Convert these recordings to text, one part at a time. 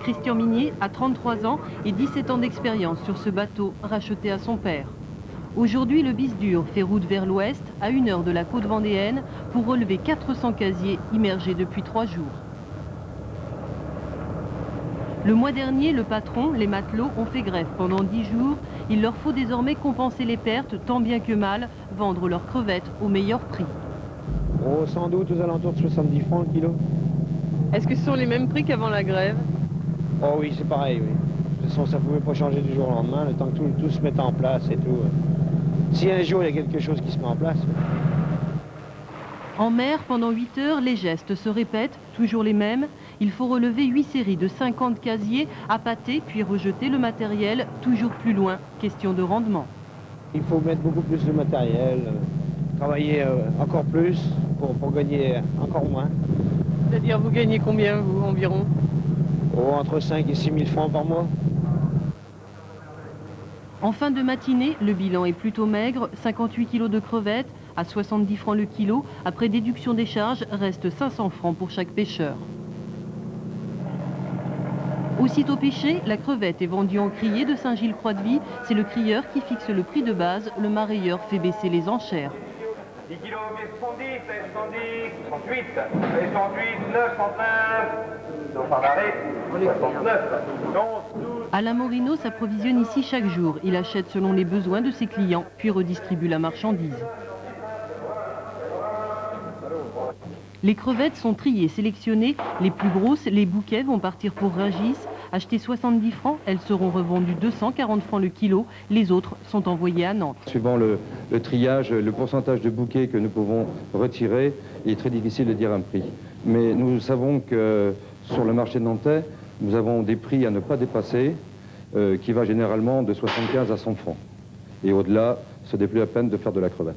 Christian Minier a 33 ans et 17 ans d'expérience sur ce bateau racheté à son père. Aujourd'hui, le Bisdur fait route vers l'ouest, à 1 heure de la côte vendéenne, pour relever 400 casiers immergés depuis 3 jours. Le mois dernier, le patron, les matelots, ont fait grève pendant 10 jours. Il leur faut désormais compenser les pertes, tant bien que mal, vendre leurs crevettes au meilleur prix. Oh, sans doute aux alentours de 70 francs le kilo. Est-ce que ce sont les mêmes prix qu'avant la grève? Oh oui, c'est pareil, oui. De toute façon, ça ne pouvait pas changer du jour au lendemain, le temps que tout se mette en place et tout. Si un jour il y a quelque chose qui se met en place. En mer, pendant 8 heures, les gestes se répètent, toujours les mêmes. Il faut relever 8 séries de 50 casiers, appâter puis rejeter le matériel toujours plus loin. Question de rendement. Il faut mettre beaucoup plus de matériel, travailler encore plus pour gagner encore moins. C'est-à-dire, vous gagnez combien, vous, environ? Oh, entre 5 et 6 000 francs par mois. En fin de matinée, le bilan est plutôt maigre, 58 kg de crevettes à 70 francs le kilo. Après déduction des charges, reste 500 francs pour chaque pêcheur. Aussitôt pêchée, la crevette est vendue en criée de Saint-Gilles-Croix-de-Vie. C'est le crieur qui fixe le prix de base. Le marailleur fait baisser les enchères. 10 kg, 70, 70, 68, 68, 9, 39, donc par l'arrêt, 69, 11, 12. Alain Morino s'approvisionne ici chaque jour. Il achète selon les besoins de ses clients, puis redistribue la marchandise. Les crevettes sont triées, sélectionnées. Les plus grosses, les bouquets, vont partir pour Rungis. Achetées 70 francs, elles seront revendues 240 francs le kilo. Les autres sont envoyées à Nantes. Suivant le triage, le pourcentage de bouquets que nous pouvons retirer, il est très difficile de dire un prix. Mais nous savons que sur le marché nantais, nous avons des prix à ne pas dépasser, qui va généralement de 75 à 100 francs. Et au-delà, ce n'est plus la peine de faire de la crevette.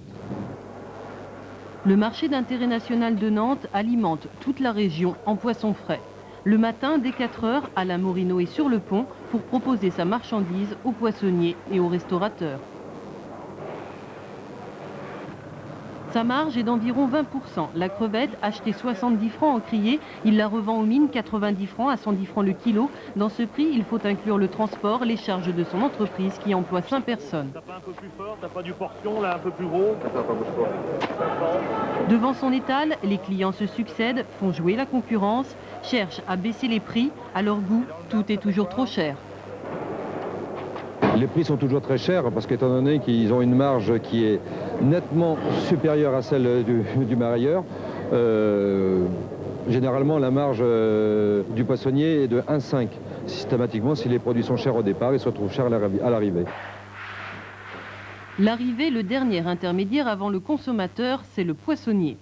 Le marché d'intérêt national de Nantes alimente toute la région en poissons frais. Le matin, dès 4 heures, Alain Morino est sur le pont pour proposer sa marchandise aux poissonniers et aux restaurateurs. Sa marge est d'environ 20%. La crevette, achetée 70 francs en criée, il la revend aux mines 90 francs à 110 francs le kilo. Dans ce prix, il faut inclure le transport, les charges de son entreprise qui emploie 5 personnes. T'as pas un peu plus fort, t'as pas du portion là un peu plus gros? Devant son étal, les clients se succèdent, font jouer la concurrence, cherchent à baisser les prix. À leur goût, tout est toujours trop cher. Les prix sont toujours très chers parce qu'étant donné qu'ils ont une marge qui est nettement supérieure à celle du marailleur, généralement la marge du poissonnier est de 1,5. Systématiquement, si les produits sont chers au départ, ils se retrouvent chers à l'arrivée. L'arrivée, le dernier intermédiaire avant le consommateur, c'est le poissonnier.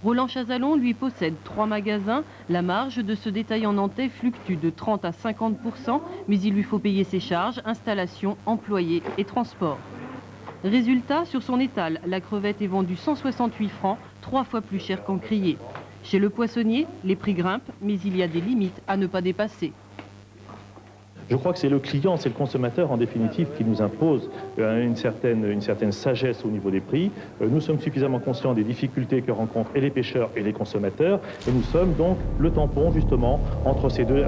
Roland Chazalon, lui, possède 3 magasins. La marge de ce détaillant nantais fluctue de 30 à 50%, mais il lui faut payer ses charges, installation, employés et transport. Résultat, sur son étal, la crevette est vendue 168 francs, 3 fois plus cher qu'en criée. Chez le poissonnier, les prix grimpent, mais il y a des limites à ne pas dépasser. Je crois que c'est le client, c'est le consommateur en définitive qui nous impose une certaine sagesse au niveau des prix. Nous sommes suffisamment conscients des difficultés que rencontrent et les pêcheurs et les consommateurs et nous sommes donc le tampon justement entre ces deux.